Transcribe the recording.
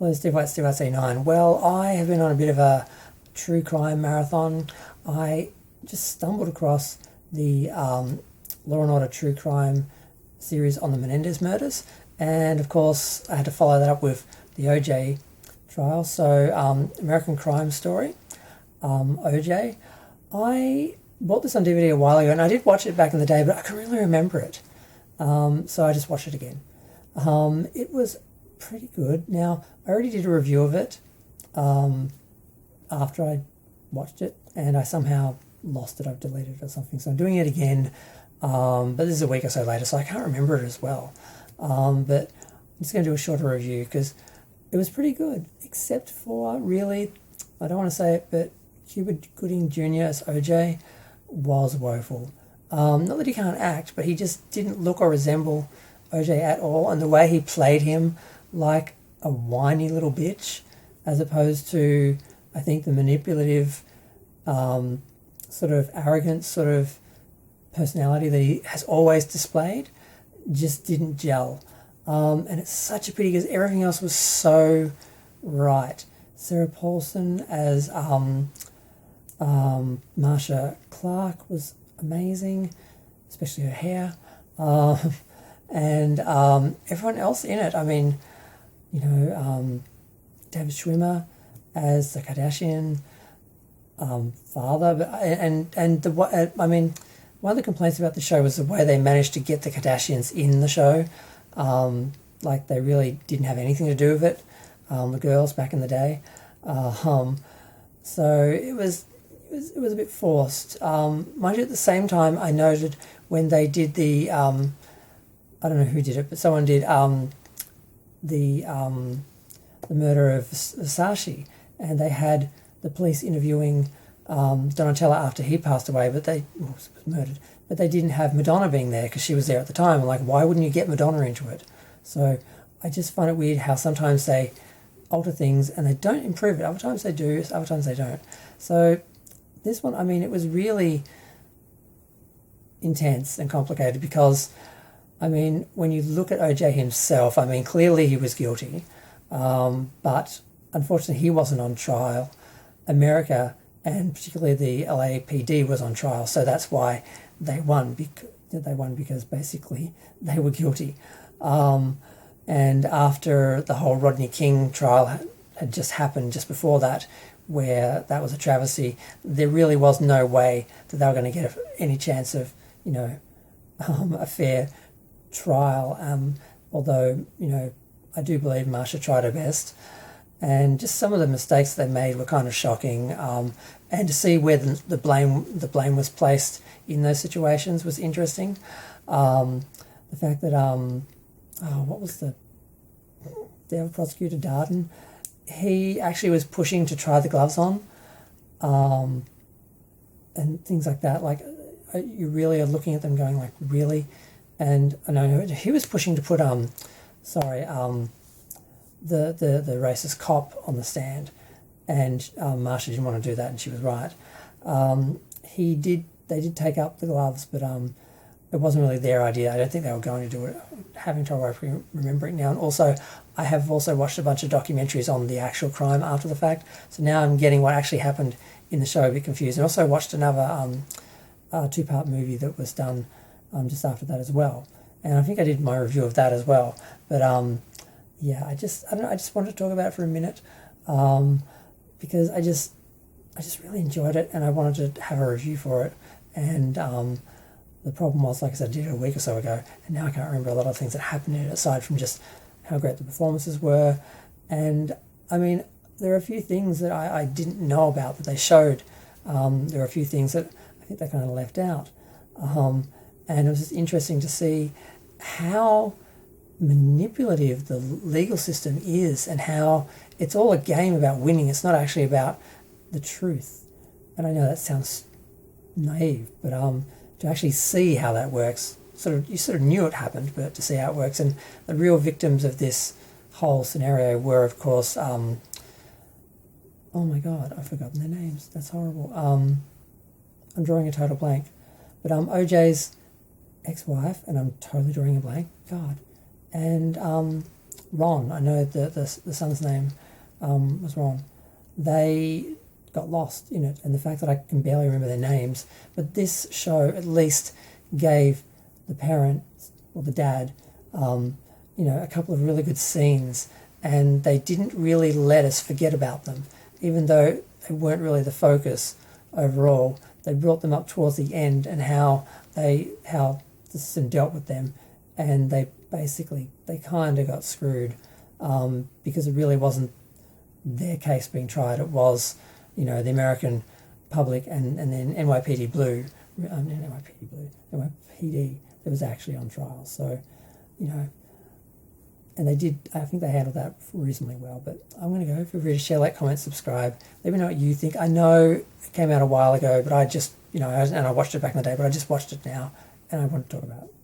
Well, Steve White C9. Well, I have been on a bit of a true crime marathon. I just stumbled across the Law and Order true crime series on the Menendez murders, and of course I had to follow that up with the OJ trial. So American Crime Story, OJ. I bought this on DVD a while ago, and I did watch it back in the day, but I can really remember it. So I just watched it again. It was pretty good. Now, I already did a review of it after I watched it, and I somehow lost it. I've deleted it or something, so I'm doing it again. But this is a week or so later, so I can't remember it as well. But I'm just going to do a shorter review because it was pretty good, except for, really, I don't want to say it, but Cuba Gooding Jr. as OJ was woeful. Not that he can't act, but he just didn't look or resemble OJ at all, and the way he played him like a whiny little bitch, as opposed to, I think, the manipulative, sort of arrogant sort of personality that he has always displayed, just didn't gel. And it's such a pity because everything else was so right. Sarah Paulson as Marsha Clark was amazing, especially her hair. And everyone else in it, I mean, David Schwimmer as the Kardashian father, but one of the complaints about the show was the way they managed to get the Kardashians in the show. Like they really didn't have anything to do with it, the girls back in the day. So it was a bit forced. Mind you, at the same time, I noted when they did the I don't know who did it, but someone did the murder of Versace, and they had the police interviewing Donatella after he passed away, but was murdered. But they didn't have Madonna being there because she was there at the time. I'm like, why wouldn't you get Madonna into it? So I just find it weird how sometimes they alter things and they don't improve it. Other times they do, other times they don't. So this one, I mean, it was really intense and complicated because, I mean, when you look at OJ himself, I mean, clearly he was guilty, but unfortunately he wasn't on trial. America, and particularly the LAPD, was on trial, so that's why they won. They won because basically they were guilty. And after the whole Rodney King trial had just happened just before that, where that was a travesty, there really was no way that they were going to get any chance of, a fair trial. Although, I do believe Marsha tried her best. And just some of the mistakes they made were kind of shocking. And to see where the blame was placed in those situations was interesting. The fact that what was the other prosecutor, Darden? He actually was pushing to try the gloves on, and things like that. Like, you really are looking at them going like, really? And I know he was pushing to put the racist cop on the stand, and Marsha didn't want to do that, and she was right. They did take up the gloves, but it wasn't really their idea. I don't think they were going to do it. Having trouble remembering now. And also, I have also watched a bunch of documentaries on the actual crime after the fact, so now I'm getting what actually happened in the show a bit confused. And also watched another two-part movie that was done just after that as well. And I think I did my review of that as well. But yeah, I don't know, I just wanted to talk about it for a minute because I just really enjoyed it, and I wanted to have a review for it. And the problem was, like I said, I did it a week or so ago, and now I can't remember a lot of things that happened in it aside from just how great the performances were. And I mean, there are a few things that I didn't know about that they showed. There are a few things that I think they kind of left out. And it was just interesting to see how manipulative the legal system is, and how it's all a game about winning. It's not actually about the truth. And I know that sounds naive, but to actually see how that works, you sort of knew it happened, but to see how it works. And the real victims of this whole scenario were, of course, oh my God, I've forgotten their names. That's horrible. I'm drawing a total blank. But OJ's ex-wife, and I'm totally drawing a blank. God. And Ron, I know the son's name was Ron, they got lost in it, and the fact that I can barely remember their names. But this show at least gave the parent, or the dad, a couple of really good scenes, and they didn't really let us forget about them, even though they weren't really the focus overall. They brought them up towards the end, and how the system dealt with them, and they kind of got screwed because it really wasn't their case being tried. It was, the American public and then NYPD Blue NYPD that was actually on trial. So, and they did, I think they handled that reasonably well. But I'm going to go. Feel free to share, like, comment, subscribe. Let me know what you think. I know it came out a while ago, but I just, and I watched it back in the day, but I just watched it now, and I want to talk about it.